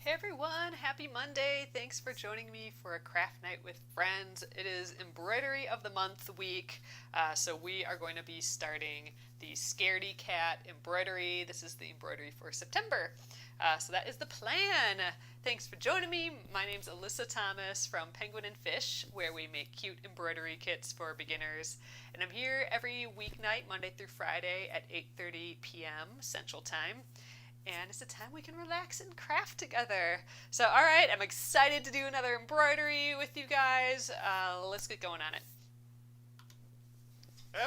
Hey everyone, happy Monday. Thanks for joining me for a craft night with friends. It is Embroidery of the Month week, so we are going to be starting the Scaredy Cat embroidery. This is the embroidery for September. So that is the plan. Thanks for joining me. My name's Alyssa Thomas from Penguin and Fish, where we make cute embroidery kits for beginners. And I'm here every weeknight, Monday through Friday at 8:30 p.m. Central Time. And it's a time we can relax and craft together. So, all right, I'm excited to do another embroidery with you guys. Let's get going on it.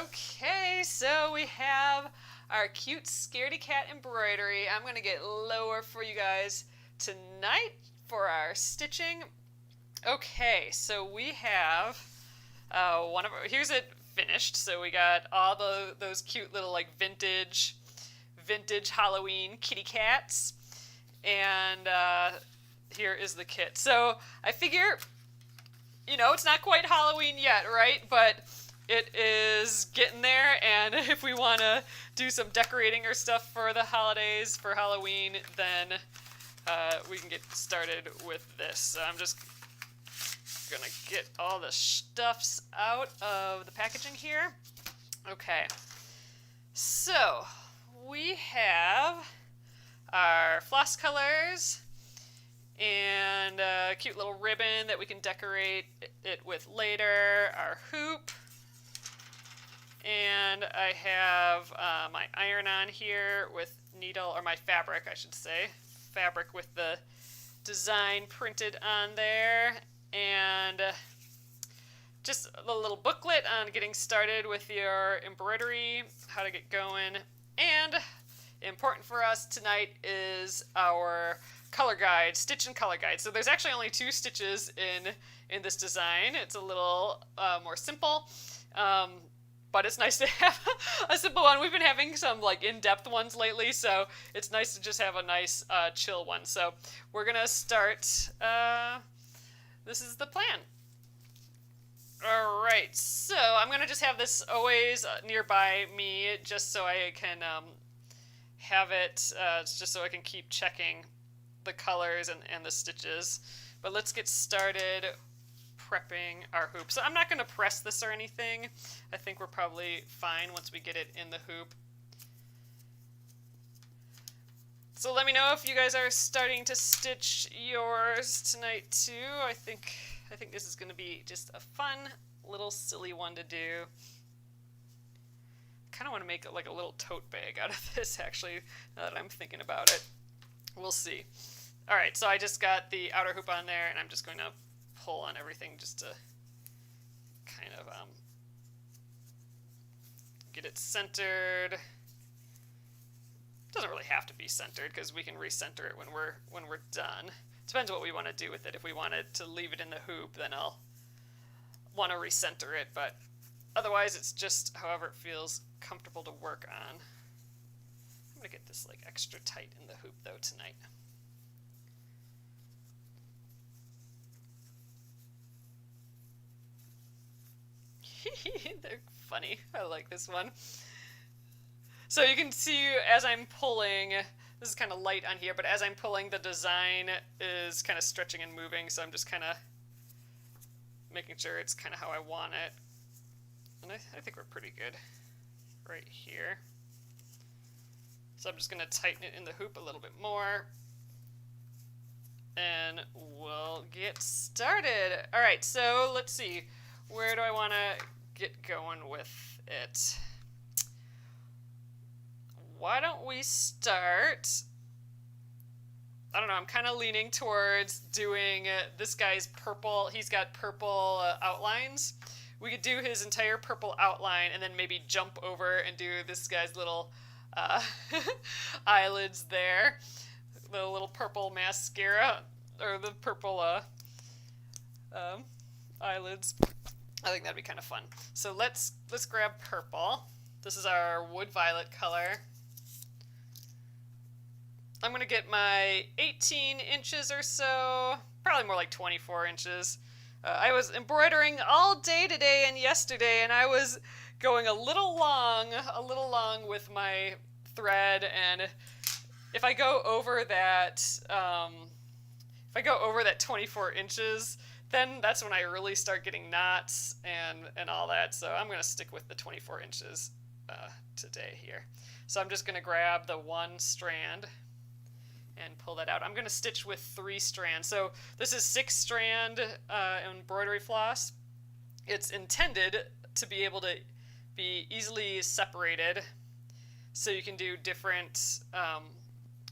Okay, so we have our cute Scaredy Cat embroidery. I'm going to get lower for you guys tonight for our stitching. Okay, so we have here's it finished. So we got all those cute little like vintage Halloween kitty cats, and here is the kit. So I figure, it's not quite Halloween yet, right? But it is getting there, and if we want to do some decorating or stuff for the holidays, for Halloween, then we can get started with this. So I'm just gonna get all the stuffs out of the packaging here. Okay, so we have our floss colors and a cute little ribbon that we can decorate it with later, our hoop, and I have my iron-on here with needle, or my fabric, I should say, fabric with the design printed on there, and just a little booklet on getting started with your embroidery, how to get going. And important for us tonight is our color guide, stitch and color guide. So there's actually only 2 stitches in this design. It's a little more simple, but it's nice to have a simple one. We've been having some like in-depth ones lately, so it's nice to just have a nice chill one. So we're gonna start. This is the plan. All right, so I'm gonna just have this always nearby me, just so I can have it, just so I can keep checking the colors and the stitches. But let's get started prepping our hoop. So I'm not gonna press this or anything. I think we're probably fine once we get it in the hoop. So let me know if you guys are starting to stitch yours tonight too. I think this is going to be just a fun little silly one to do. I kind of want to make it like a little tote bag out of this, actually, now that I'm thinking about it. We'll see. All right, so I just got the outer hoop on there, and I'm just going to pull on everything just to kind of get it centered. Doesn't really have to be centered because we can recenter it when we're done. Depends what we want to do with it. If we wanted to leave it in the hoop, then I'll want to recenter it, but otherwise it's just however it feels comfortable to work on. I'm going to get this like extra tight in the hoop though tonight. They're funny. I like this one. So you can see as I'm pulling, this is kind of light on here, but as I'm pulling, the design is kind of stretching and moving, so I'm just kind of making sure it's kind of how I want it. And I think we're pretty good right here. So I'm just going to tighten it in the hoop a little bit more. And we'll get started. All right, so let's see. Where do I want to get going with it? Why don't we start, I don't know, I'm kind of leaning towards doing this guy's purple. He's got purple outlines. We could do his entire purple outline and then maybe jump over and do this guy's little eyelids there. The little purple mascara, or the purple eyelids. I think that'd be kind of fun. So let's grab purple. This is our wood violet color. I'm going to get my 18 inches or so, probably more like 24 inches. I was embroidering all day today and yesterday, and I was going a little long with my thread, and if I go over that if I go over that 24 inches, then that's when I really start getting knots and all that. So I'm going to stick with the 24 inches today here. So I'm just going to grab the one strand and pull that out. I'm going to stitch with 3 strands. So this is 6-strand embroidery floss. It's intended to be able to be easily separated, so you can do different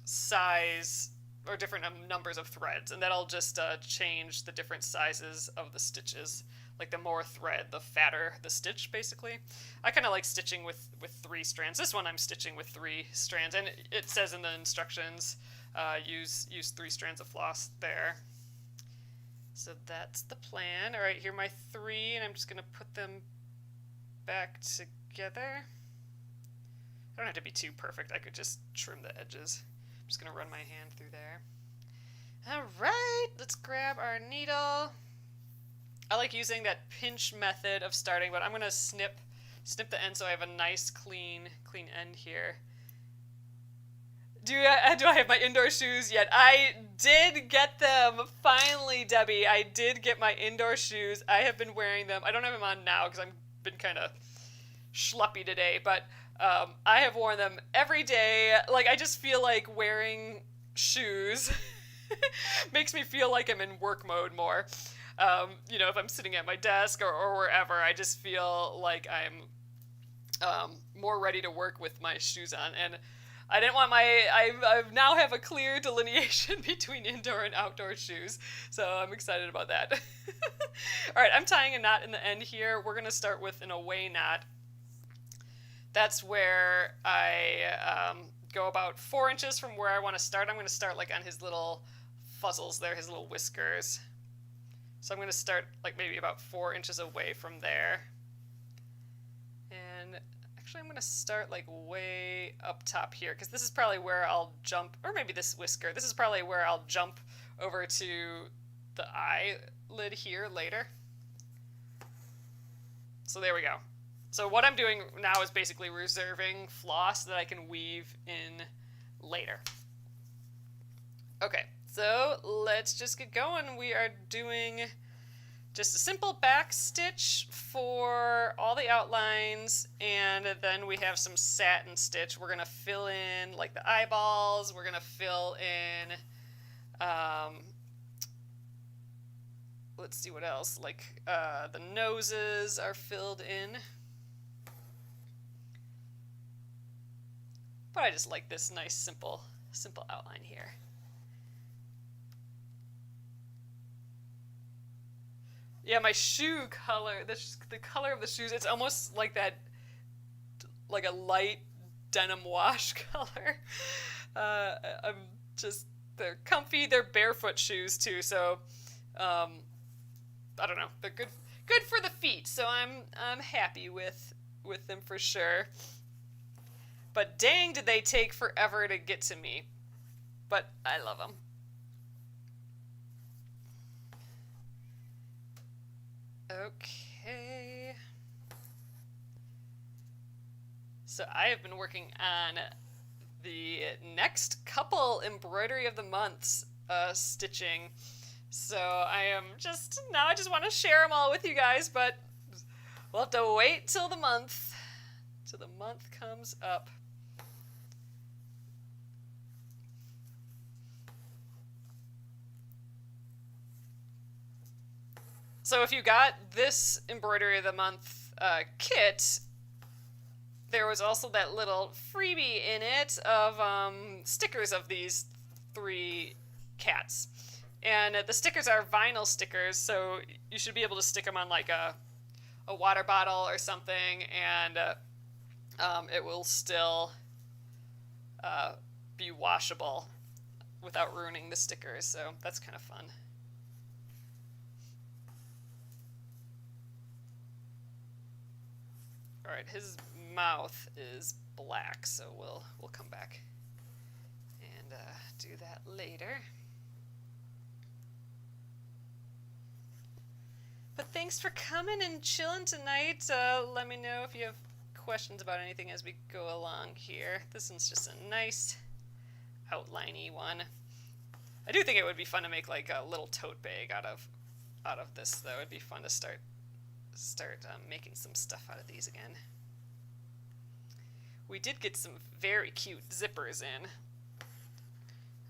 size or different numbers of threads, and that'll just change the different sizes of the stitches. Like the more thread, the fatter the stitch, basically. I kind of like stitching with 3 strands. This one I'm stitching with 3 strands, and it says in the instructions, use 3 strands of floss there. So that's the plan. All right, here are my 3, and I'm just going to put them back together. I don't have to be too perfect. I could just trim the edges. I'm just going to run my hand through there. All right, let's grab our needle. I like using that pinch method of starting, but I'm going to snip the end so I have a nice clean end here. Do I have my indoor shoes yet? I did get them. Finally, Debbie. I did get my indoor shoes. I have been wearing them. I don't have them on now because I've been kind of schleppy today, but I have worn them every day. Like, I just feel like wearing shoes makes me feel like I'm in work mode more. You know, if I'm sitting at my desk or wherever, I just feel like I'm more ready to work with my shoes on. And I didn't want I now have a clear delineation between indoor and outdoor shoes, so I'm excited about that. All right, I'm tying a knot in the end here. We're going to start with an away knot. That's where I go about 4 inches from where I want to start. I'm going to start like on his little fuzzles there, his little whiskers. So I'm going to start like maybe about 4 inches away from there. And actually I'm going to start like way up top here, because this is probably where I'll jump, or maybe this whisker. This is probably where I'll jump over to the eyelid here later. So there we go. So what I'm doing now is basically reserving floss that I can weave in later. Okay, so let's just get going. We are doing just a simple back stitch for all the outlines, and then we have some satin stitch. We're going to fill in like the eyeballs. We're going to fill in, let's see what else, like the noses are filled in. But I just like this nice simple outline here. Yeah, my shoe color, the color of the shoes, it's almost like that, like a light denim wash color. They're comfy, they're barefoot shoes too, so I don't know, they're good for the feet, so I'm happy with them for sure. But dang, did they take forever to get to me. But I love them. Okay. So I have been working on the next couple embroidery of the months stitching. So I just want to share them all with you guys, but we'll have to wait till the month comes up. So if you got this Embroidery of the Month kit, there was also that little freebie in it of stickers of these 3 cats. And the stickers are vinyl stickers, so you should be able to stick them on like a water bottle or something, and it will still be washable without ruining the stickers, so that's kind of fun. All right, his mouth is black, so we'll come back and do that later. But thanks for coming and chilling tonight. Let me know if you have questions about anything as we go along here. This one's just a nice outliney one. I do think it would be fun to make like a little tote bag out of this, though. It'd be fun to start making some stuff out of these again. We did get some very cute zippers in.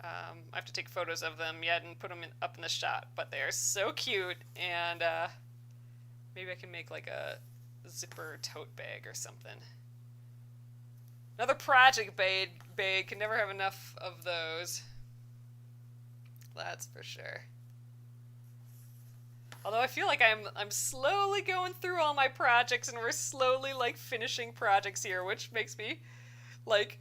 I have to take photos of them yet and put them up in the shot, but they're so cute, and maybe I can make like a zipper tote bag or something. Another project bag. Can never have enough of those. That's for sure. Although I feel like I'm slowly going through all my projects, and we're slowly like finishing projects here, which makes me like,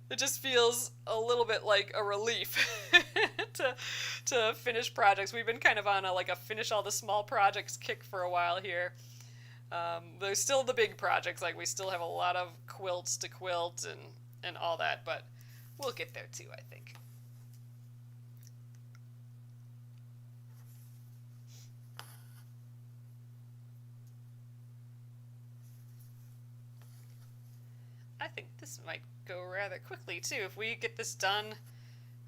it just feels a little bit like a relief to finish projects. We've been kind of on a finish all the small projects kick for a while here. There's still the big projects, like we still have a lot of quilts to quilt and all that, but we'll get there too, I think. I think this might go rather quickly too if we get this done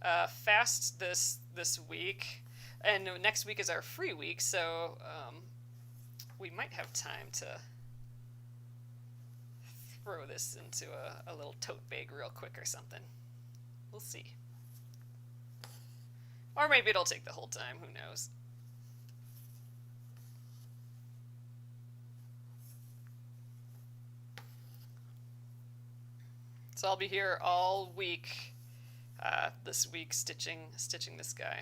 fast this week, and next week is our free week, so we might have time to throw this into a little tote bag real quick or something. We'll see. Or maybe it'll take the whole time, who knows. So I'll be here all week this week stitching this guy.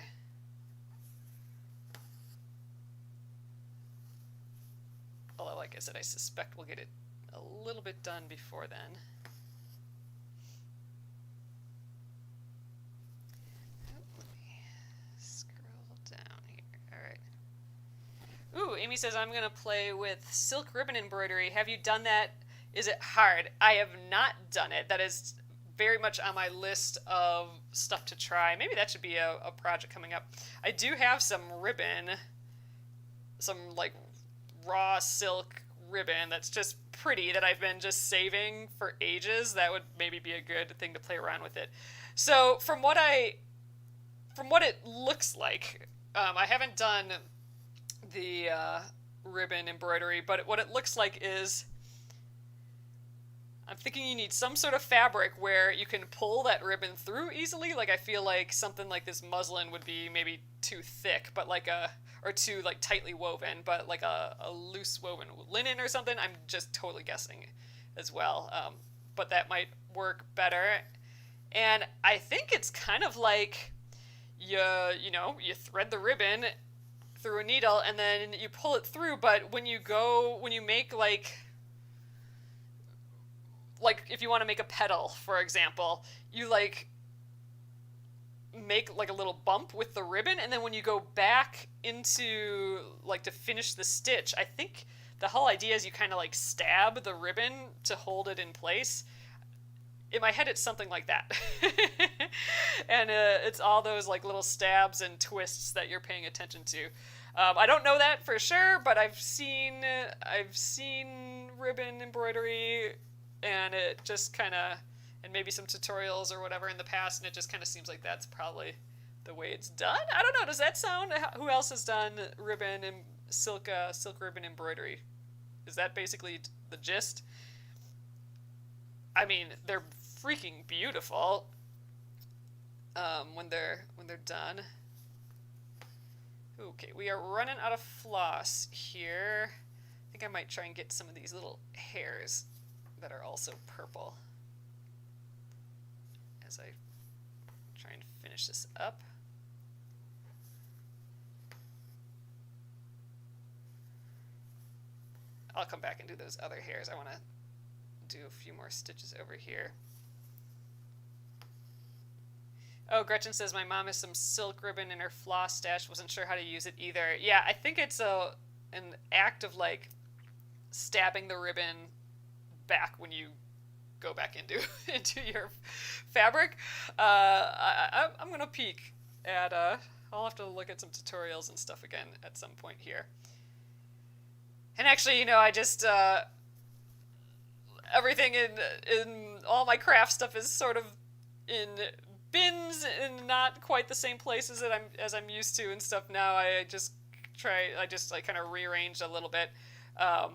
Although, like I said, I suspect we'll get it a little bit done before then. Let me scroll down here. All right. Ooh, Amy says, I'm going to play with silk ribbon embroidery. Have you done that? Is it hard? I have not done it. That is very much on my list of stuff to try. Maybe that should be a project coming up. I do have some ribbon, some like raw silk ribbon that's just pretty that I've been just saving for ages. That would maybe be a good thing to play around with it. So from what it looks like, I haven't done the ribbon embroidery, but what it looks like is, I'm thinking you need some sort of fabric where you can pull that ribbon through easily. Like I feel like something like this muslin would be maybe too thick, but or too like tightly woven, but like a loose woven linen or something. I'm just totally guessing as well, but that might work better. And I think it's kind of like you thread the ribbon through a needle and then you pull it through, but when you make like if you want to make a petal, for example, you like make like a little bump with the ribbon, and then when you go back into like to finish the stitch, I think the whole idea is you kind of like stab the ribbon to hold it in place. In my head, it's something like that. And it's all those like little stabs and twists that you're paying attention to. I don't know that for sure, but I've seen ribbon embroidery, and it just kind of, and maybe some tutorials or whatever in the past, and it just kind of seems like that's probably the way it's done. I don't know. Does that sound? Who else has done ribbon and silk ribbon embroidery? Is that basically the gist? I mean, they're freaking beautiful when they're done. Okay, we are running out of floss here. I think I might try and get some of these little hairs that are also purple as I try and finish this up. I'll come back and do those other hairs. I want to do a few more stitches over here. Oh, Gretchen says, my mom has some silk ribbon in her floss stash. Wasn't sure how to use it either. Yeah, I think it's an act of like stabbing the ribbon back when you go back into your fabric. I'm gonna peek at I'll have to look at some tutorials and stuff again at some point here. And actually, I just everything in all my craft stuff is sort of in bins in not quite the same places that I'm used to and stuff now. I just like kind of rearranged a little bit. I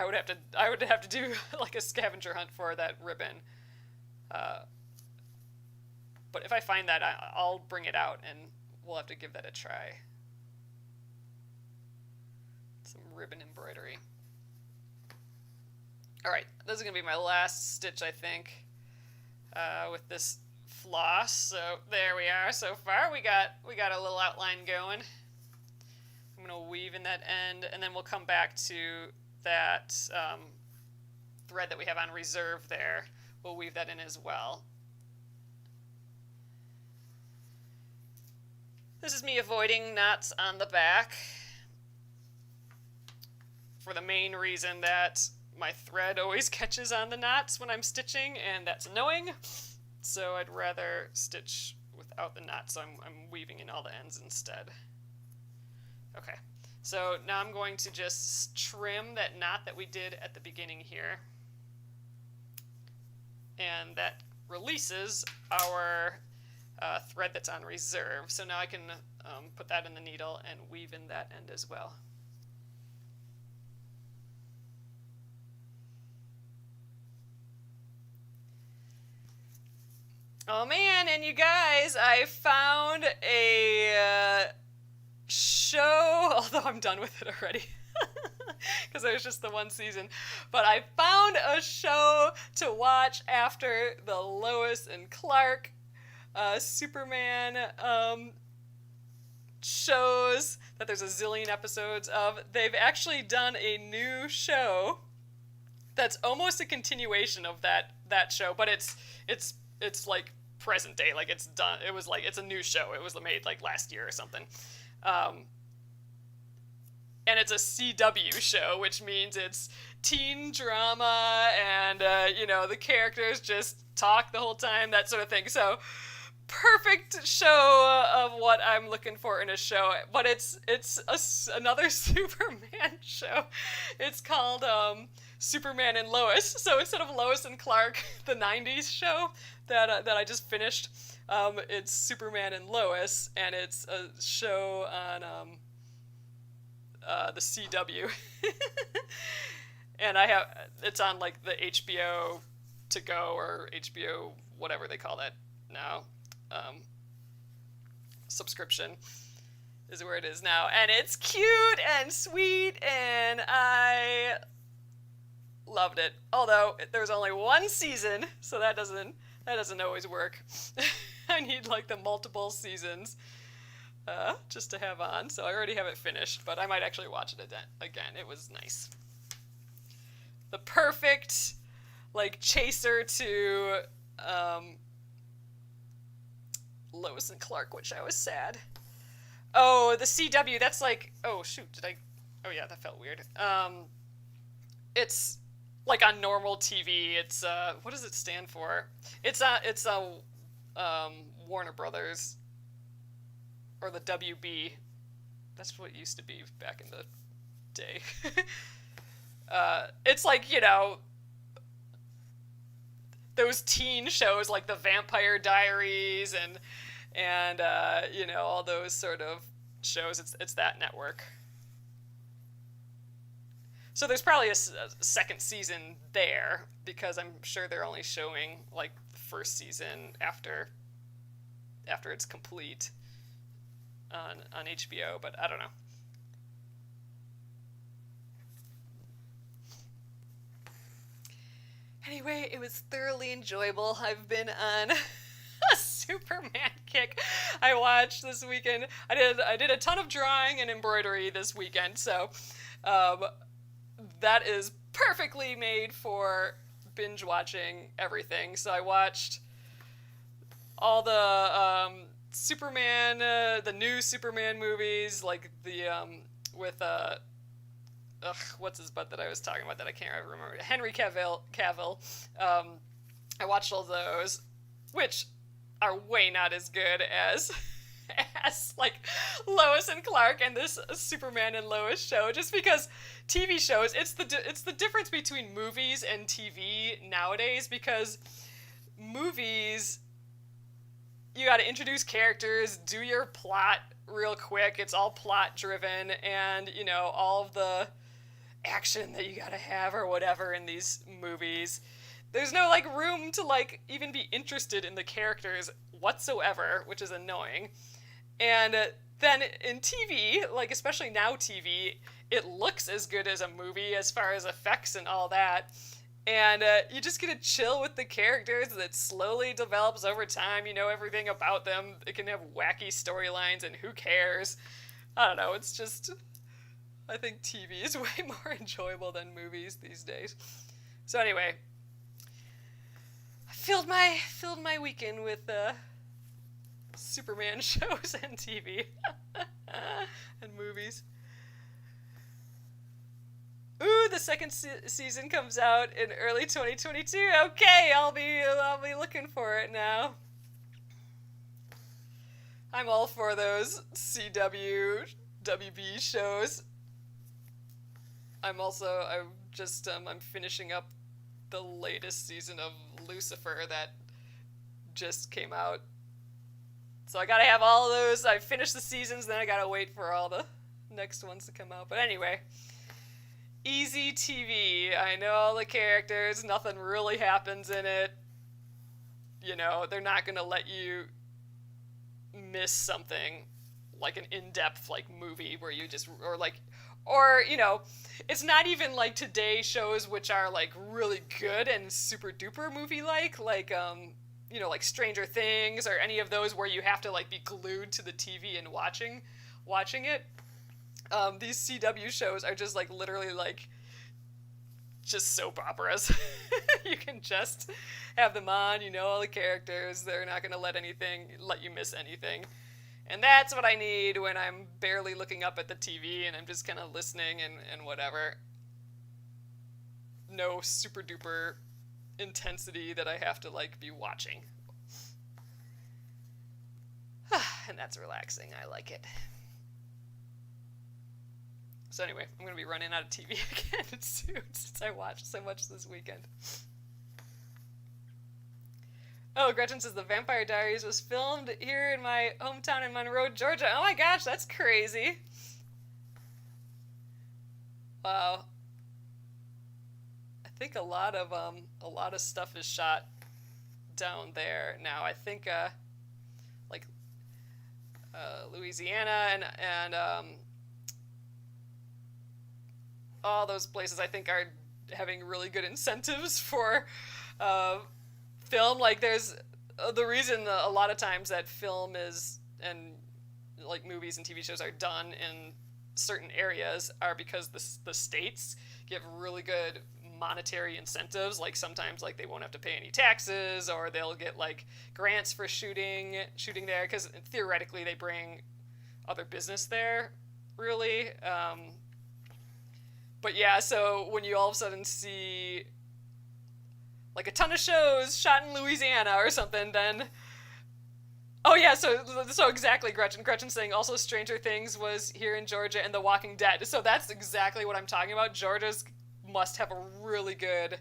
would have to do like a scavenger hunt for that ribbon. But if I find that, I'll bring it out and we'll have to give that a try. Some ribbon embroidery. Alright, this is going to be my last stitch, I think, with this floss. So there we are so far. We got a little outline going. I'm going to weave in that end, and then we'll come back to that thread that we have on reserve there. We'll weave that in as well. This is me avoiding knots on the back for the main reason that my thread always catches on the knots when I'm stitching, and that's annoying. So I'd rather stitch without the knots, so I'm weaving in all the ends instead. Okay, so now I'm going to just trim that knot that we did at the beginning here. And that releases our thread that's on reserve. So now I can put that in the needle and weave in that end as well. Oh man, and you guys, I found a show, although I'm done with it already, because it was just the one season, but I found a show to watch after the Lois and Clark Superman shows that there's a zillion episodes of. They've actually done a new show that's almost a continuation of that show, but it's like present day, like it's done. It was like, it's a new show. It was made like last year or something. And it's a CW show, which means it's teen drama and, you know, the characters just talk the whole time, that sort of thing. So perfect show of what I'm looking for in a show, but it's another Superman show. It's called Superman and Lois. So instead of Lois and Clark, the 90s show that I just finished, it's Superman and Lois, and it's a show on the CW. And it's on like the HBO to go, or HBO whatever they call that now. Subscription is where it is now, and it's cute and sweet, and I loved it. Although there's only one season, so that doesn't always work. I need like the multiple seasons just to have on. So I already have it finished, but I might actually watch it again. It was nice. The perfect like chaser to Lois and Clark, which I was sad. Oh, the CW, that's like, oh shoot, oh yeah, that felt weird. It's like on normal TV. It's what does it stand for? It's a Warner Brothers, or the WB. That's what it used to be back in the day. It's like, you know, those teen shows like the Vampire Diaries and you know, all those sort of shows. It's that network. So there's probably a second season there, because I'm sure they're only showing like the first season after it's complete on HBO, but I don't know. Anyway, it was thoroughly enjoyable. I've been on a Superman kick. I watched this weekend. I did a ton of drawing and embroidery this weekend, so that is perfectly made for binge watching everything. So I watched all the Superman, the new Superman movies, like the with what's his butt that I was talking about that I can't remember, Henry Cavill. I watched all those, which are way not as good as like Lois and Clark and this Superman and Lois show, just because TV shows, it's the difference between movies and TV nowadays, because movies you got to introduce characters, do your plot real quick. It's all plot driven, and you know, all of the action that you got to have or whatever in these movies. There's no like room to like even be interested in the characters whatsoever, which is annoying. And then in TV, like especially now TV, it looks as good as a movie as far as effects and all that. And you just get to chill with the characters that slowly develops over time. You know everything about them. It can have wacky storylines, and who cares? I don't know. It's just, I think TV is way more enjoyable than movies these days. So anyway, I filled my weekend with Superman shows and TV and movies. Ooh, the second season comes out in early 2022. Okay, I'll be looking for it now. I'm all for those CW, WB shows. I'm finishing up the latest season of Lucifer that just came out. So I gotta have all of those. I finished the seasons, then I gotta wait for all the next ones to come out. But anyway, easy TV. I know all the characters. Nothing really happens in it. You know, they're not gonna let you miss something like an in-depth like movie where you just or you know, it's not even like today shows which are like really good and super duper movie like you know, like Stranger Things or any of those where you have to like be glued to the TV and watching it. These CW shows are just like literally like just soap operas. You can just have them on, you know all the characters, they're not gonna let you miss anything. And that's what I need when I'm barely looking up at the TV and I'm just kind of listening and whatever. No super duper intensity that I have to like be watching. And that's relaxing. I like it. So anyway, I'm going to be running out of TV again soon since I watched so much this weekend. Oh, Gretchen says the Vampire Diaries was filmed here in my hometown in Monroe, Georgia. Oh my gosh, that's crazy. Wow. I think a lot of stuff is shot down there now. I think Louisiana and all those places I think are having really good incentives for film. Like there's the reason a lot of times that film is and like movies and TV shows are done in certain areas are because the states give really good monetary incentives. Like sometimes like they won't have to pay any taxes, or they'll get like grants for shooting there because theoretically they bring other business there, really. But yeah, so when you all of a sudden see like a ton of shows shot in Louisiana or something, then oh yeah, so exactly, Gretchen's saying also Stranger Things was here in Georgia and The Walking Dead. So that's exactly what I'm talking about. Georgia's must have a really good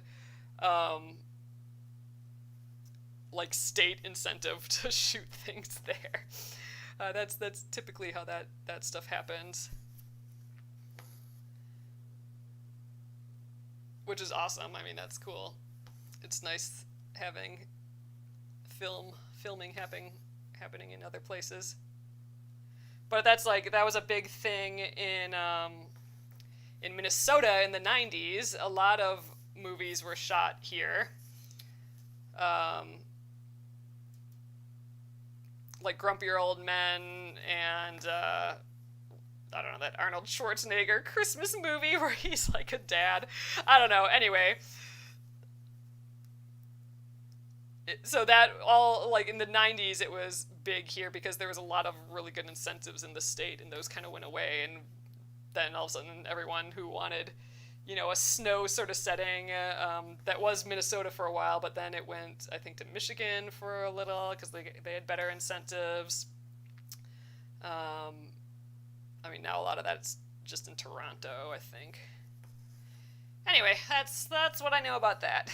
like state incentive to shoot things there. That's typically how that stuff happens. Which is awesome. I mean, that's cool. It's nice having filming happening in other places. But that was a big thing in Minnesota in the 90s. A lot of movies were shot here. Like Grumpier Old Men and I don't know, that Arnold Schwarzenegger Christmas movie where he's like a dad. I don't know. Anyway, so that all, like in the 90s, it was big here because there was a lot of really good incentives in the state, and those kind of went away. And then all of a sudden, everyone who wanted, you know, a snow sort of setting, that was Minnesota for a while, but then it went, I think, to Michigan for a little because they had better incentives. I mean, now a lot of that's just in Toronto, I think. Anyway, that's what I know about that.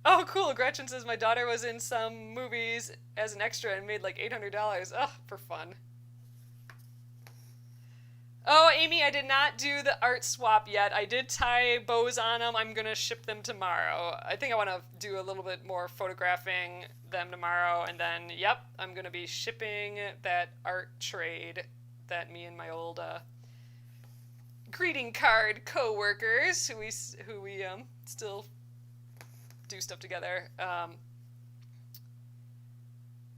Oh, cool. Gretchen says my daughter was in some movies as an extra and made like $800. Oh, for fun. Oh, Amy, I did not do the art swap yet. I did tie bows on them. I'm going to ship them tomorrow. I think I want to do a little bit more photographing them tomorrow. And then, yep, I'm going to be shipping that art trade that me and my old greeting card co-workers who we still do stuff together.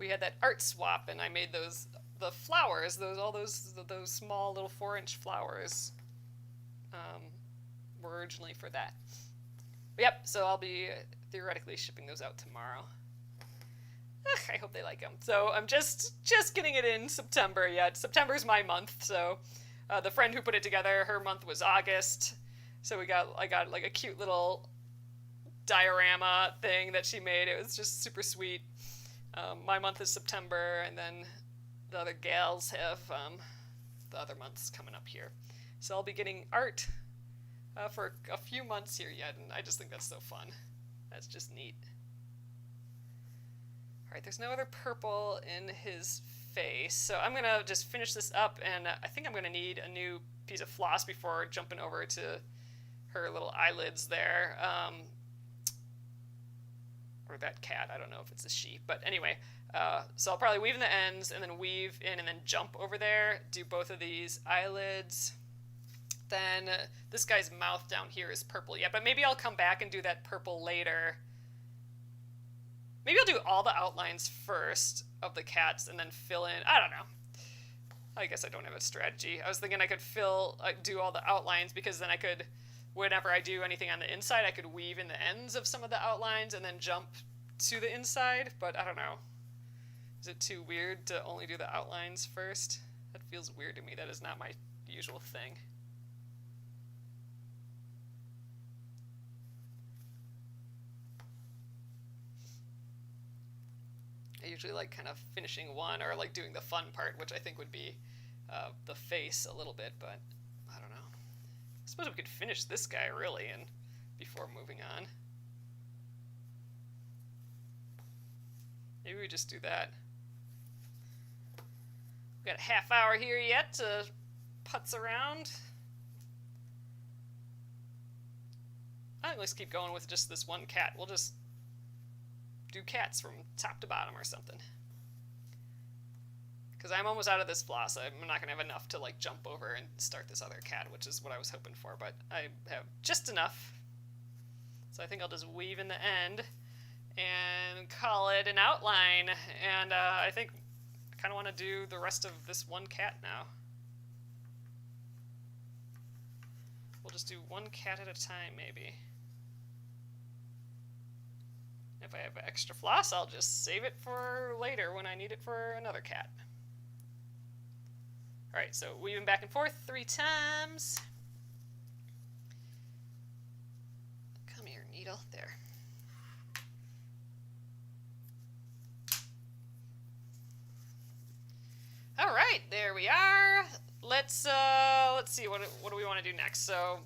We had that art swap, and I made the flowers, those small little 4-inch flowers, were originally for that. But yep, so I'll be theoretically shipping those out tomorrow. Ugh, I hope they like them. So I'm just getting it in September yet. September's my month, so the friend who put it together, her month was August. So I got like a cute little diorama thing that she made. It was just super sweet. My month is September, and then the other gals have the other months coming up here. So I'll be getting art for a few months here yet, and I just think that's so fun. That's just neat. Alright, there's no other purple in his face, so I'm gonna just finish this up, and I think I'm gonna need a new piece of floss before jumping over to her little eyelids there. Or that cat, I don't know if it's a she, but anyway, so I'll probably weave in the ends and then weave in and then jump over there, do both of these eyelids. Then this guy's mouth down here is purple, yeah, but maybe I'll come back and do that purple later. Maybe I'll do all the outlines first of the cats and then fill in, I don't know. I guess I don't have a strategy. I was thinking I could do all the outlines, because then I could, whenever I do anything on the inside, I could weave in the ends of some of the outlines and then jump to the inside, but I don't know. Is it too weird to only do the outlines first? That feels weird to me. That is not my usual thing. I usually like kind of finishing one, or like doing the fun part, which I think would be the face a little bit, but I don't know. I suppose we could finish this guy really and before moving on. Maybe we just do that. We got a half hour here yet to putz around. I think let's keep going with just this one cat. We'll just do cats from top to bottom or something. Because I'm almost out of this floss. I'm not going to have enough to like jump over and start this other cat, which is what I was hoping for, but I have just enough. So I think I'll just weave in the end and call it an outline. And I think I kind of want to do the rest of this one cat now. We'll just do one cat at a time, maybe. If I have extra floss, I'll just save it for later when I need it for another cat. Alright, so weaving back and forth 3 times. Come here, needle. There. Alright, there we are. Let's see, what do we want to do next? So,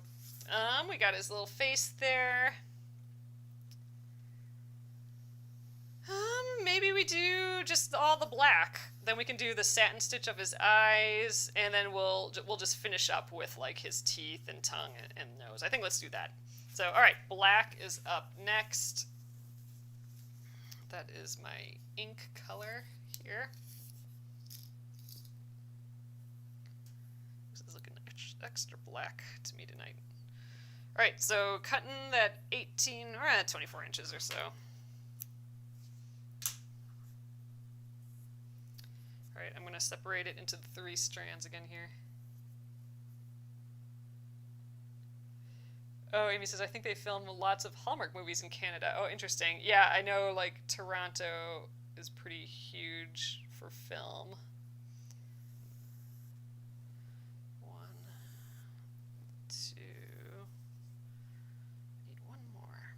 we got his little face there. Maybe we do just all the black. Then we can do the satin stitch of his eyes, and then we'll just finish up with like his teeth and tongue and nose. I think let's do that. So, all right, black is up next. That is my ink color here. This is looking extra black to me tonight. All right, so cutting that 18 or 24 inches or so. Alright, I'm going to separate it into 3 strands again here. Oh, Amy says, I think they film lots of Hallmark movies in Canada. Oh, interesting. Yeah, I know, like, Toronto is pretty huge for film. 1, 2... I need one more.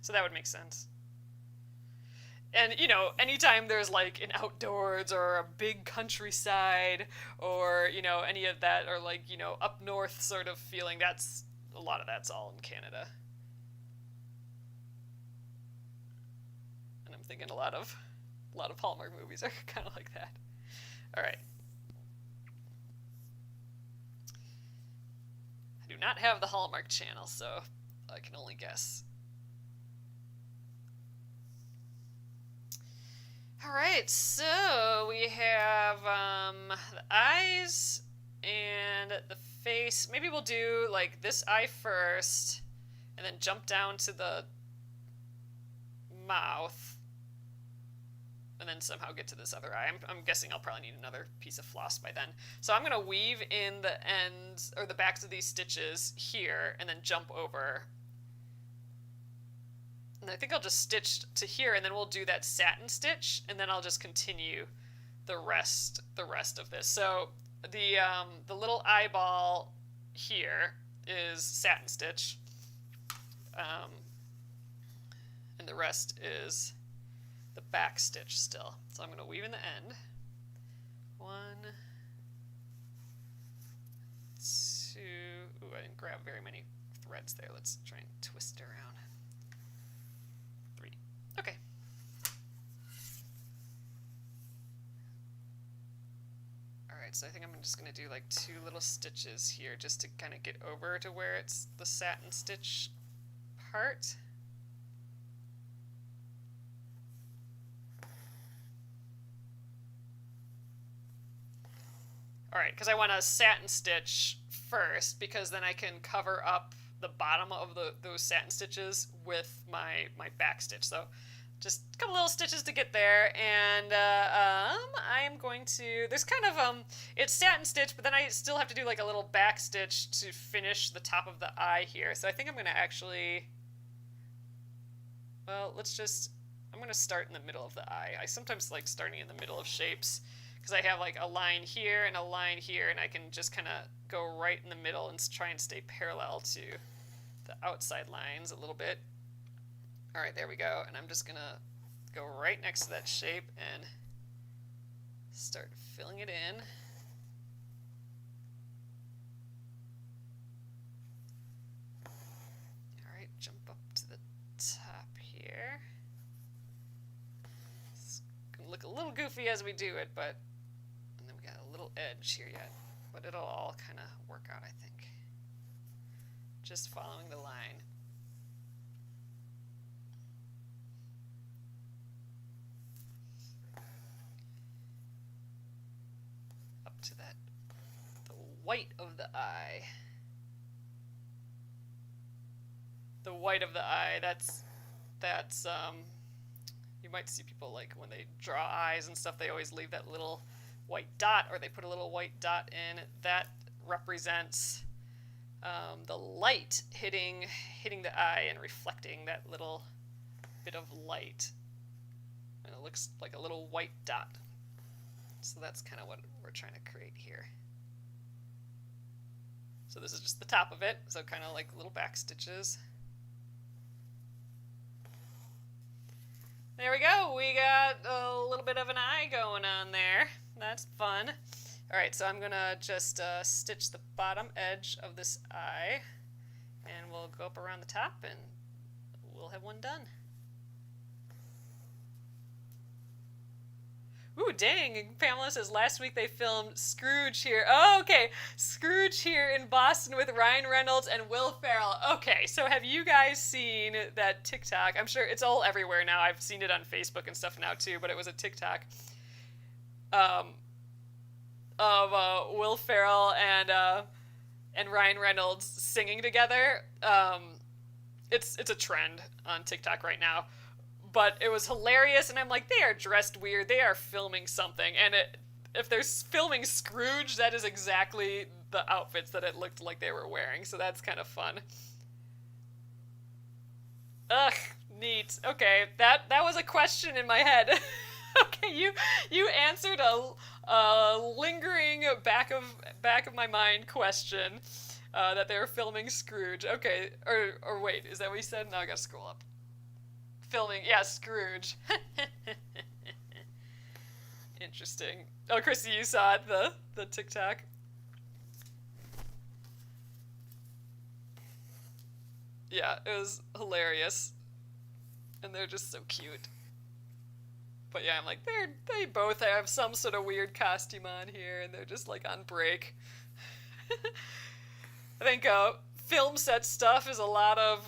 So that would make sense. And, you know, anytime there's, like, an outdoors or a big countryside or, you know, any of that, or, like, you know, up north sort of feeling, a lot of that's all in Canada. I'm thinking a lot of Hallmark movies are kind of like that. All right. I do not have the Hallmark channel, so I can only guess. All right, so we have the eyes and the face. Maybe we'll do like this eye first, and then jump down to the mouth, and then somehow get to this other eye. I'm guessing I'll probably need another piece of floss by then. So I'm gonna weave in the ends, or the backs of these stitches here, and then jump over. And I think I'll just stitch to here, and then we'll do that satin stitch, and then I'll just continue the rest of this. So the little eyeball here is satin stitch, and the rest is the back stitch still. So I'm going to weave in the end. 1, 2. Ooh, I didn't grab very many threads there. Let's try and twist around. 3. Okay. Alright, so I think I'm just going to do like 2 little stitches here just to kind of get over to where it's the satin stitch part. Alright, because I want to satin stitch first, because then I can cover up the bottom of those satin stitches with my back stitch. So just a couple little stitches to get there, and I am going to, there's kind of, it's satin stitch, but then I still have to do like a little back stitch to finish the top of the eye here. So I think I'm going to actually, well, I'm going to start in the middle of the eye. I sometimes like starting in the middle of shapes, because I have like a line here and a line here, and I can just kind of go right in the middle and try and stay parallel to the outside lines a little bit. All right, there we go. And I'm just going to go right next to that shape and start filling it in. All right, jump up to the top here. It's going to look a little goofy as we do it, but and then we got a little edge here yet, but it'll all kind of work out, I think. Just following the line. Up to the white of the eye. The white of the eye, that's you might see people like when they draw eyes and stuff, they always leave that little white dot, or they put a little white dot in. That represents the light hitting the eye and reflecting that little bit of light, and it looks like a little white dot. So that's kind of what we're trying to create here. So this is just the top of it, so kind of like little back stitches. There we go. We got a little bit of an eye going on there. That's fun. All right, so I'm going to just stitch the bottom edge of this eye, and we'll go up around the top, and we'll have one done. Ooh, dang. Pamela says last week they filmed Scrooge here. Oh, okay. Scrooge here in Boston with Ryan Reynolds and Will Ferrell. Okay, so have you guys seen that TikTok? I'm sure it's all everywhere now. I've seen it on Facebook and stuff now too, but it was a TikTok of Will Ferrell and Ryan Reynolds singing together. It's a trend on TikTok right now. But it was hilarious, and I'm like, they are dressed weird. They are filming something. And if they're filming Scrooge, that is exactly the outfits that it looked like they were wearing. So that's kind of fun. Ugh, neat. Okay, that was a question in my head. Okay, you answered a lingering back of my mind question that they were filming Scrooge. Okay, or wait, is that what you said? No, I gotta scroll up. Filming, yeah, Scrooge. Interesting. Oh, Chrissy, you saw it, the TikTok. Yeah, it was hilarious. And they're just so cute. But yeah, I'm like, they both have some sort of weird costume on here, and they're just like on break. I think film set stuff is a lot of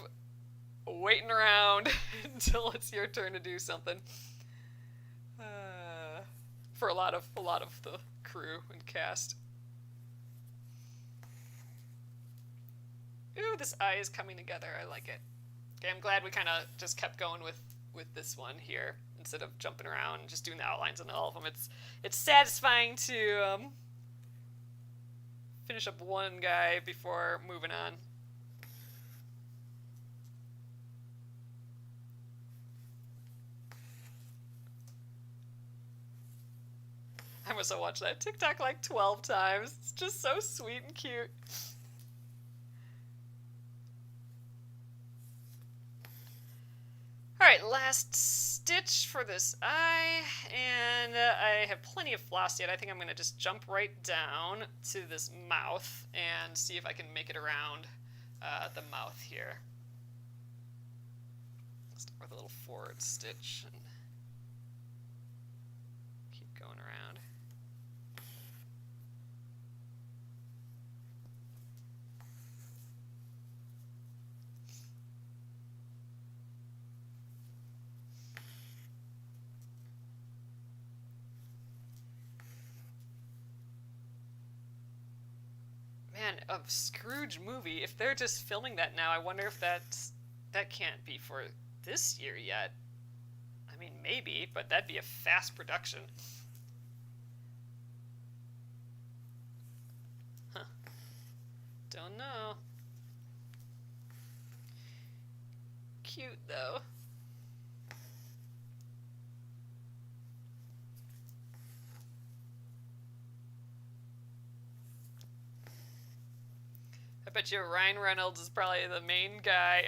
waiting around until it's your turn to do something. Uh, for a lot of the crew and cast. Ooh, this eye is coming together. I like it. Okay, I'm glad we kind of just kept going with this one here instead of jumping around and just doing the outlines on all of them. It's satisfying to finish up one guy before moving on. I must have watched that TikTok like 12 times. It's just so sweet and cute. Alright, last stitch for this eye, and I have plenty of floss yet. I think I'm going to just jump right down to this mouth and see if I can make it around the mouth here. Start with a little forward stitch and keep going around. Man, a Scrooge movie, if they're just filming that now, I wonder if that can't be for this year yet. I mean, maybe, but that'd be a fast production. Huh. Don't know. Cute, though. I bet you Ryan Reynolds is probably the main guy.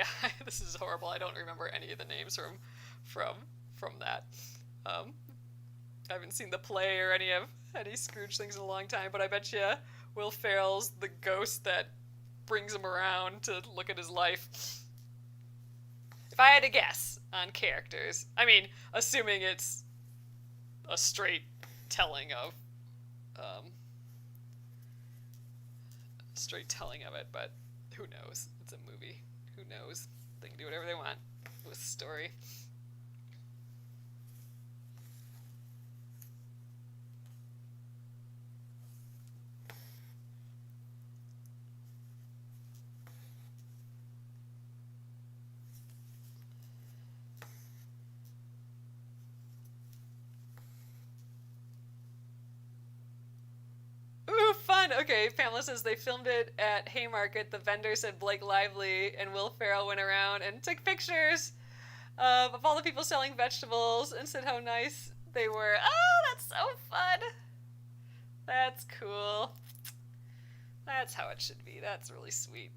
This is horrible. I don't remember any of the names from that. I haven't seen the play or any Scrooge things in a long time, but I bet you Will Ferrell's the ghost that brings him around to look at his life. If I had to guess on characters, I mean, assuming it's a straight telling of it, but who knows? It's a movie. Who knows? They can do whatever they want with the story. Okay, Pamela says they filmed it at Haymarket. The vendor said Blake Lively and Will Ferrell went around and took pictures of all the people selling vegetables and said how nice they were. Oh, that's so fun. That's cool. That's how it should be. That's really sweet.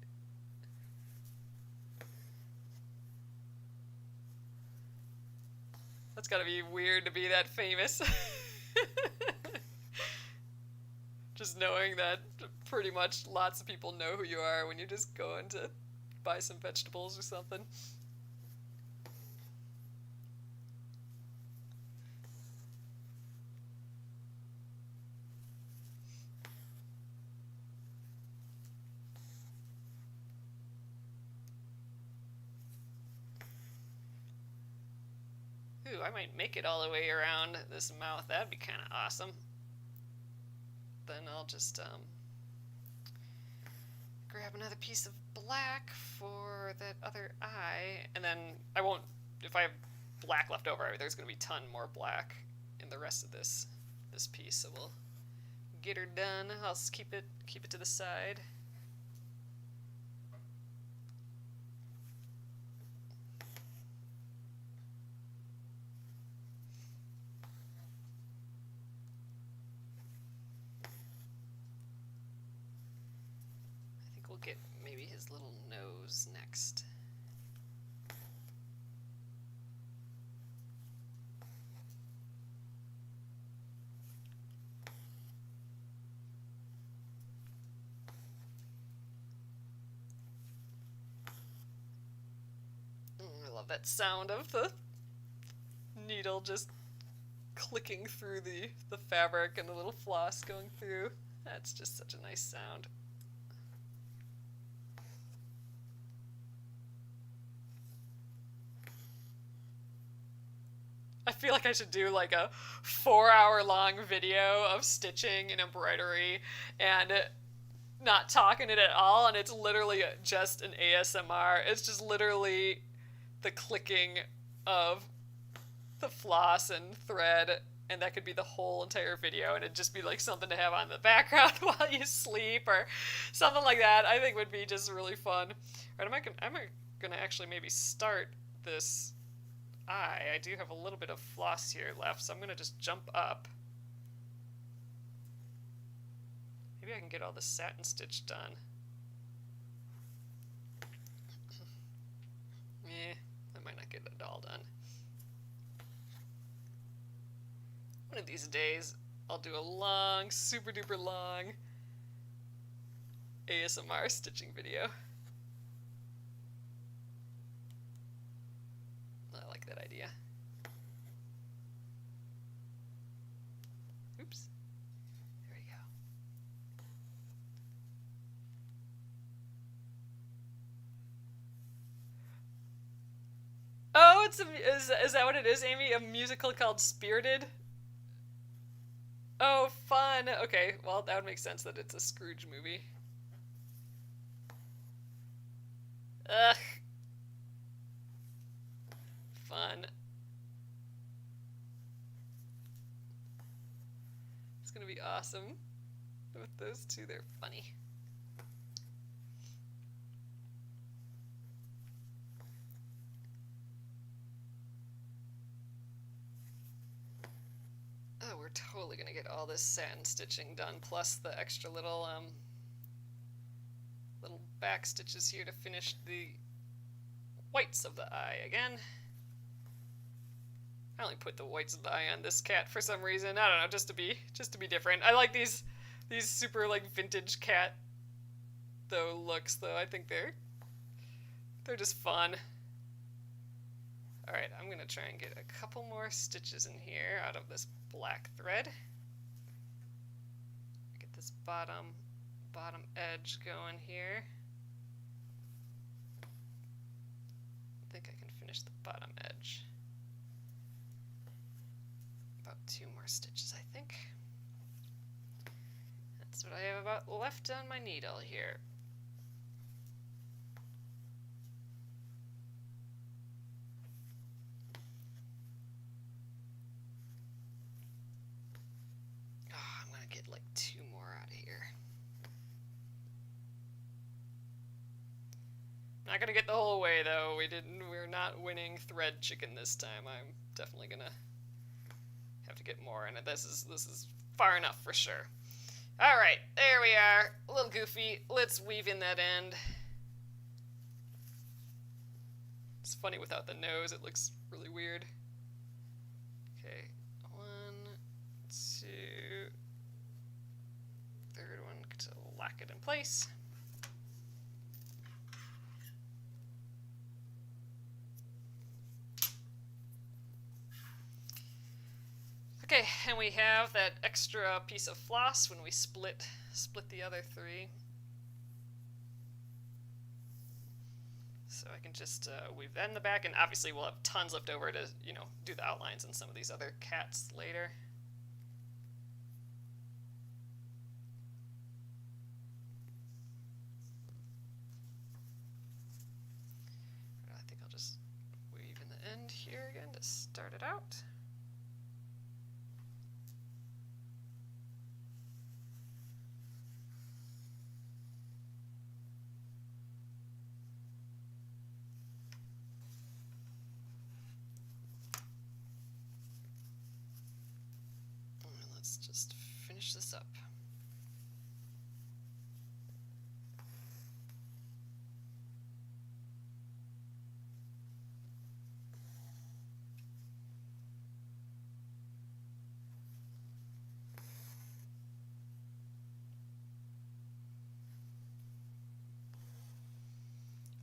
That's gotta be weird to be that famous. Just knowing that pretty much lots of people know who you are when you're just going to buy some vegetables or something. Ooh, I might make it all the way around this mouth. That'd be kind of awesome. Then I'll just grab another piece of black for that other eye, and then I won't, if I have black left over, there's going to be a ton more black in the rest of this piece, so we'll get her done. I'll just keep it to the side. Get maybe his little nose next. I love that sound of the needle just clicking through the fabric and the little floss going through. That's just such a nice sound. I feel like I should do like a 4-hour long video of stitching and embroidery and not talking it at all, and it's literally just an ASMR. It's just literally the clicking of the floss and thread, and that could be the whole entire video, and it'd just be like something to have on the background while you sleep or something like that. I think would be just really fun. All right, I'm gonna actually maybe start this eye. I do have a little bit of floss here left, so I'm gonna just jump up. Maybe I can get all the satin stitch done. I might not get it all done. One of these days, I'll do a long, super duper long ASMR stitching video. I like that idea. Oops. There we go. Oh, is that what it is, Amy? A musical called Spirited? Oh, fun. Okay, well, that would make sense that it's a Scrooge movie. Ugh. Fun. It's gonna be awesome with those two. They're funny. Oh, we're totally gonna get all this satin stitching done, plus the extra little back stitches here to finish the whites of the eye again. I only put the whites of the eye on this cat for some reason. I don't know, just to be different. I like these super like vintage cat looks though. I think they're just fun. All right, I'm gonna try and get a couple more stitches in here out of this black thread. Get this bottom edge going here. I think I can finish the bottom edge. About 2 more stitches, I think. That's what I have about left on my needle here. Oh, I'm gonna get like 2 more out of here. Not gonna get the whole way though. We're not winning thread chicken this time. I'm definitely gonna have to get more in it. This is far enough for sure. All right, there we are. A little goofy. Let's weave in that end. It's funny without the nose. It looks really weird. Okay, 1, 2, third one to lock it in place. Okay, and we have that extra piece of floss when we split the other 3. So I can just weave that in the back, and obviously we'll have tons left over to, do the outlines in some of these other cats later. I think I'll just weave in the end here again to start it out. Let's just finish this up.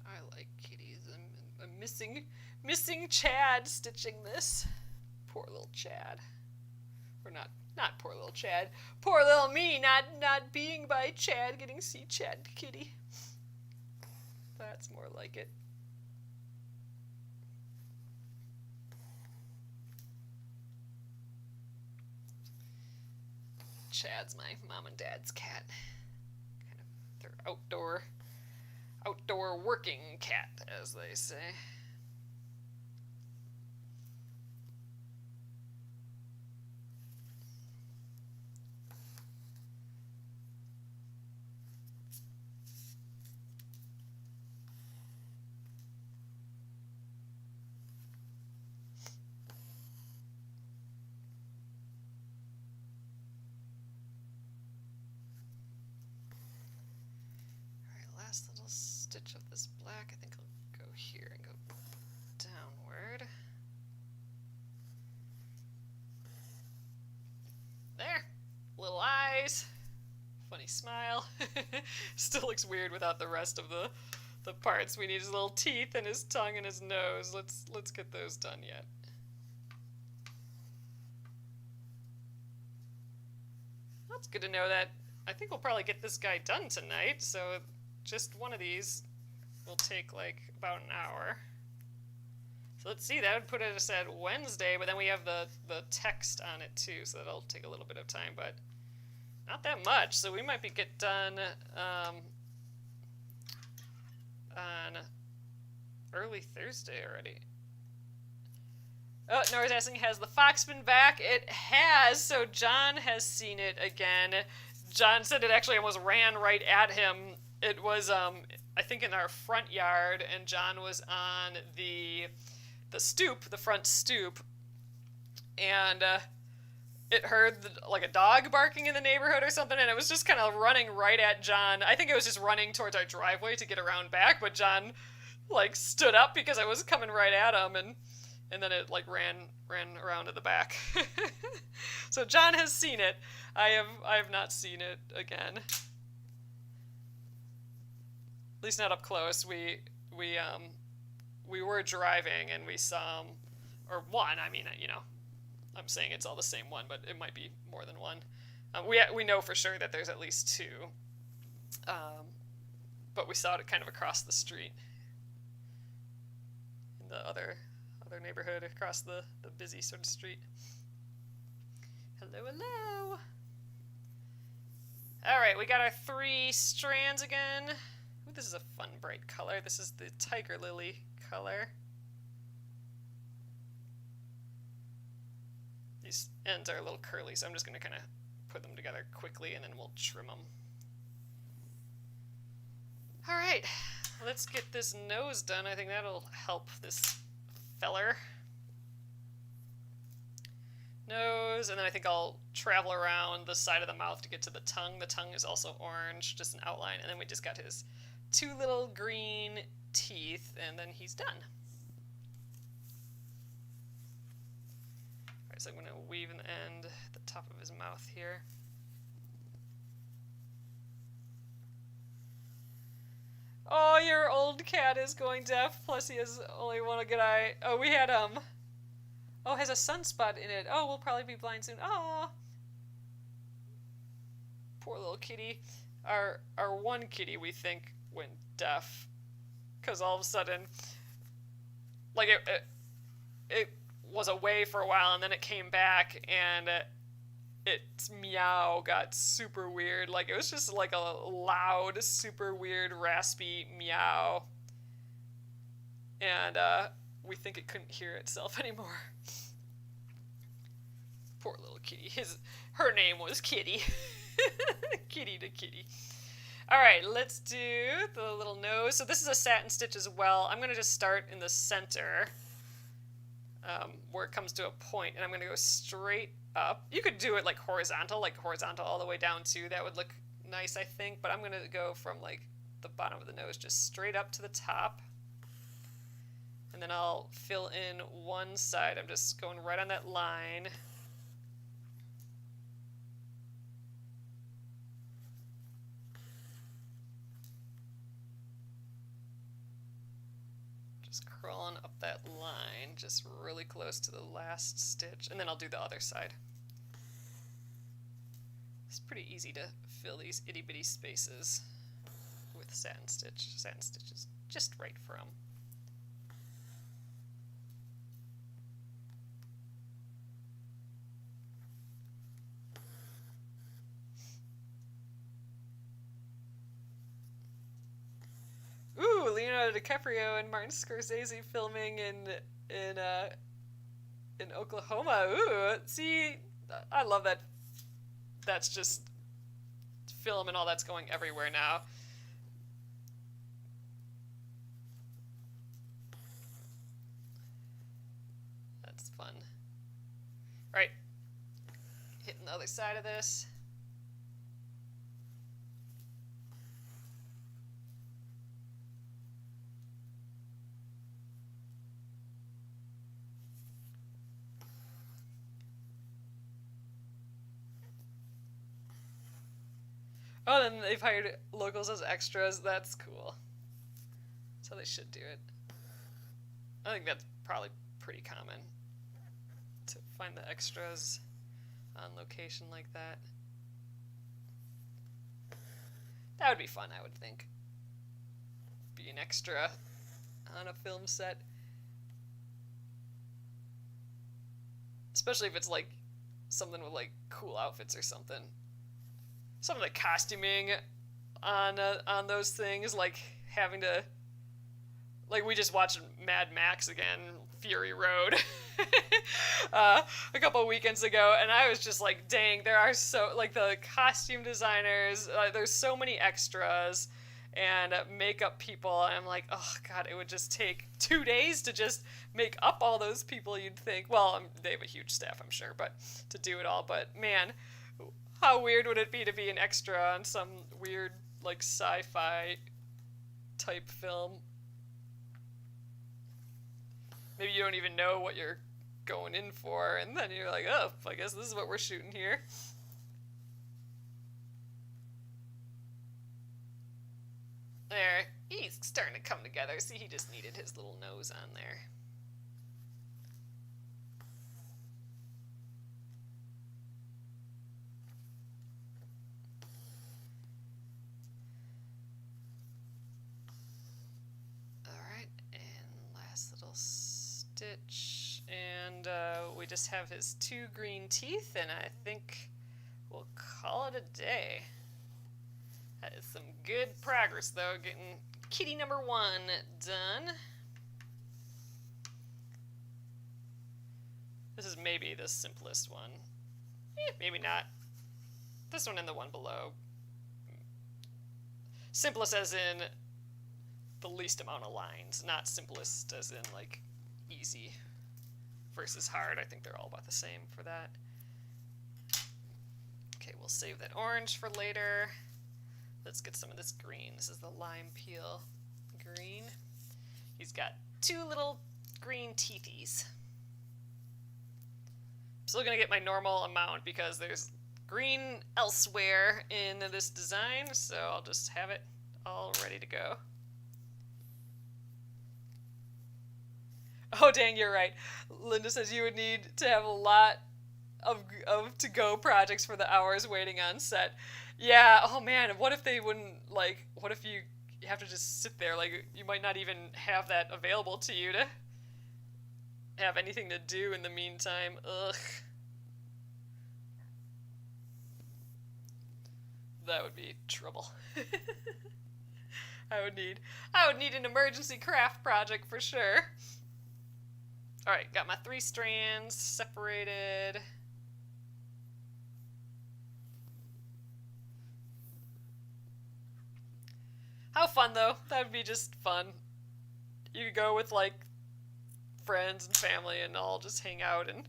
I like kitties. I'm missing Chad stitching this. Poor little Chad. Or not poor little Chad. Poor little me, not being by Chad, getting to see Chad Kitty. That's more like it. Chad's my mom and dad's cat. Kind of their outdoor working cat, as they say. Last little stitch of this black. I think I'll go here and go downward. There. Little eyes. Funny smile. Still looks weird without the rest of the parts. We need his little teeth and his tongue and his nose. Let's get those done yet. That's good to know that I think we'll probably get this guy done tonight, so just one of these will take like about an hour. So let's see, that would put us at Wednesday, but then we have the text on it too, so that'll take a little bit of time, but not that much. So we might get done on early Thursday already. Oh, Nora's asking, has the fox been back? It has, so John has seen it again. John said it actually almost ran right at him. It was, I think, in our front yard, and John was on the stoop, the front stoop, and it heard like a dog barking in the neighborhood or something, and it was just kind of running right at John. I think it was just running towards our driveway to get around back, but John like stood up because I was coming right at him, and then it like ran around to the back. So John has seen it. I have not seen it again. At least not up close. We were driving and we saw him, or one. I mean, you know, I'm saying it's all the same one, but it might be more than one. We know for sure that there's at least two, but we saw it kind of across the street in the other neighborhood across the busy sort of street. Hello, hello. All right, we got our 3 strands again. Ooh, this is a fun bright color. This is the tiger lily color. These ends are a little curly, so I'm just going to kind of put them together quickly and then we'll trim them. All right, let's get this nose done. I think that'll help this feller. Nose, and then I think I'll travel around the side of the mouth to get to the tongue. The tongue is also orange, just an outline, and then we just got his 2 little green teeth, and then he's done. Alright, so I'm going to weave in the end at the top of his mouth here. Oh, your old cat is going deaf, plus he has only one good eye. Oh, we had, oh, has a sunspot in it. Oh, we'll probably be blind soon. Oh, poor little kitty. Our one kitty, we think, went deaf. Because all of a sudden, like, it was away for a while, and then it came back, and its meow got super weird. Like, it was just like a loud, super weird, raspy meow. And we think it couldn't hear itself anymore. Poor little kitty. Her name was Kitty. Kitty to kitty. Alright, let's do the little nose. So this is a satin stitch as well. I'm going to just start in the center where it comes to a point, and I'm going to go straight up. You could do it like horizontal all the way down too. That would look nice, I think, but I'm going to go from like the bottom of the nose just straight up to the top. And then I'll fill in one side. I'm just going right on that line. Just crawling up that line, just really close to the last stitch. And then I'll do the other side. It's pretty easy to fill these itty bitty spaces with satin stitch. Satin stitch is just right for them. Ooh, Leonardo DiCaprio and Martin Scorsese filming in Oklahoma. Ooh, see, I love that. That's just film and all that's going everywhere now. That's fun. All right, hitting the other side of this. Oh, then they've hired locals as extras. That's cool. That's how they should do it. I think that's probably pretty common to find the extras on location like that. That would be fun, I would think. Be an extra on a film set. Especially if it's like something with like cool outfits or something. Some of the costuming on those things, like having to, like we just watched Mad Max again, Fury Road, a couple weekends ago, and I was just like, dang, there are so, like the costume designers, there's so many extras, and makeup people, and I'm like, oh god, it would just take 2 days to just make up all those people, you'd think. Well, they have a huge staff, I'm sure, but to do it all, but man, how weird would it be to be an extra on some weird, like, sci-fi type film? Maybe you don't even know what you're going in for, and then you're like, oh, I guess this is what we're shooting here. There, he's starting to come together. See, he just needed his little nose on there. Stitch, and we just have his 2 green teeth, and I think we'll call it a day. That is some good progress, though, getting kitty number 1 done. This is maybe the simplest one. Maybe not. This one and the one below. Simplest as in the least amount of lines, not simplest as in, like, easy versus hard. I think they're all about the same for that. Okay, we'll save that orange for later. Let's get some of this green. This is the lime peel green. He's got 2 little green teethies. I'm still gonna get my normal amount because there's green elsewhere in this design, so I'll just have it all ready to go. Oh, dang, you're right. Linda says you would need to have a lot of to-go projects for the hours waiting on set. Yeah, oh man, what if they wouldn't, like, what if you have to just sit there, like, you might not even have that available to you to have anything to do in the meantime. Ugh. That would be trouble. I would need an emergency craft project for sure. Alright, got my 3 strands separated. How fun, though. That would be just fun. You could go with, like, friends and family and all just hang out and...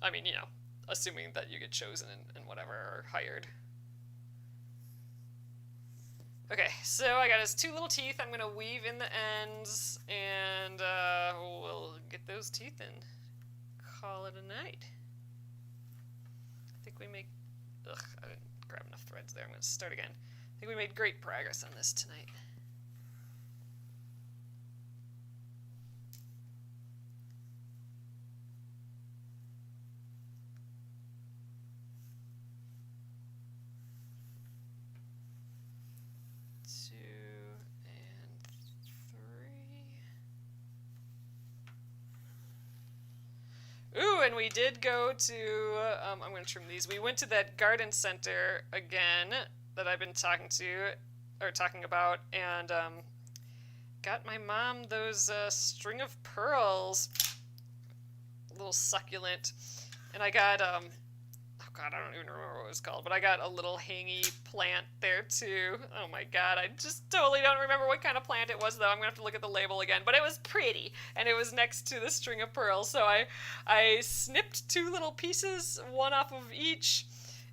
I mean, you know, assuming that you get chosen and whatever, or hired. Okay, so I got his 2 little teeth. I'm going to weave in the ends, and we'll get those teeth and call it a night. I think we make... Ugh, I didn't grab enough threads there. I'm going to start again. I think we made great progress on this tonight. and we did go to, I'm going to trim these. We went to that garden center again that I've been talking about, and got my mom those string of pearls, a little succulent, and I got, oh God, I don't even remember what it was called, but I got a little hangy plant there too. Oh my God, I just totally don't remember what kind of plant it was though. I'm gonna have to look at the label again, but it was pretty, and it was next to the string of pearls, so I snipped 2 little pieces, one off of each,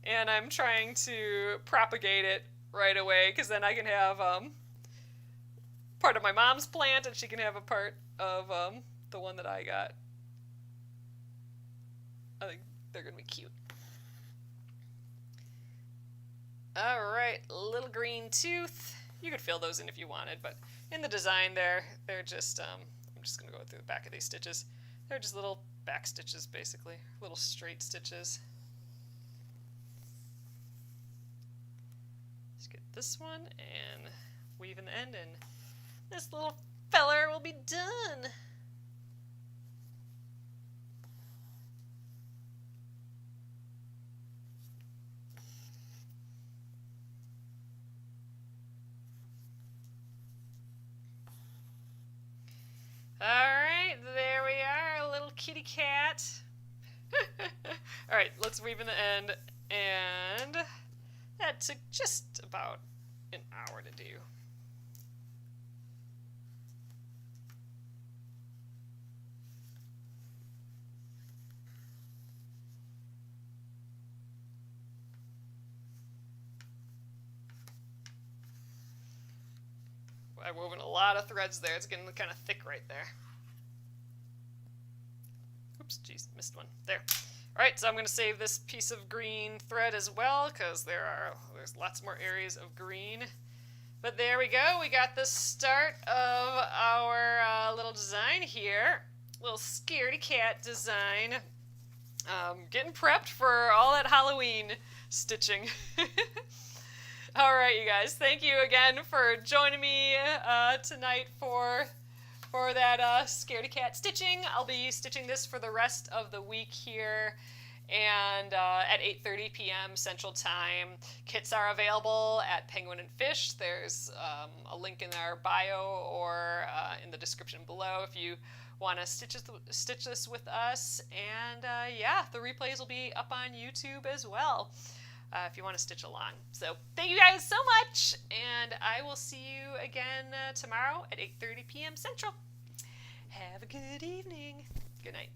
and I'm trying to propagate it right away, because then I can have part of my mom's plant, and she can have a part of the one that I got. I think they're gonna be cute. Alright, little green tooth. You could fill those in if you wanted, but in the design there, they're just, I'm just going to go through the back of these stitches. They're just little back stitches, basically. Little straight stitches. Just get this one and weave in the end, and this little feller will be done. Alright, there we are, a little kitty cat. Alright, let's weave in the end, and that took just about an hour to do. I've woven a lot of threads there. It's getting kind of thick right there. Oops, geez, missed one. There. Alright, so I'm going to save this piece of green thread as well, because there's lots more areas of green. But there we go. We got the start of our little design here. Little Scaredy Cat design. Getting prepped for all that Halloween stitching. Alright, you guys, thank you again for joining me tonight for that Scaredy Cat stitching. I'll be stitching this for the rest of the week here, and at 8:30 p.m. Central Time. Kits are available at Penguin and Fish. There's a link in our bio or in the description below if you want to stitch this with us. And yeah, the replays will be up on YouTube as well. If you want to stitch along. So thank you guys so much, and I will see you again tomorrow at 8:30 p.m. Central. Have a good evening. Good night.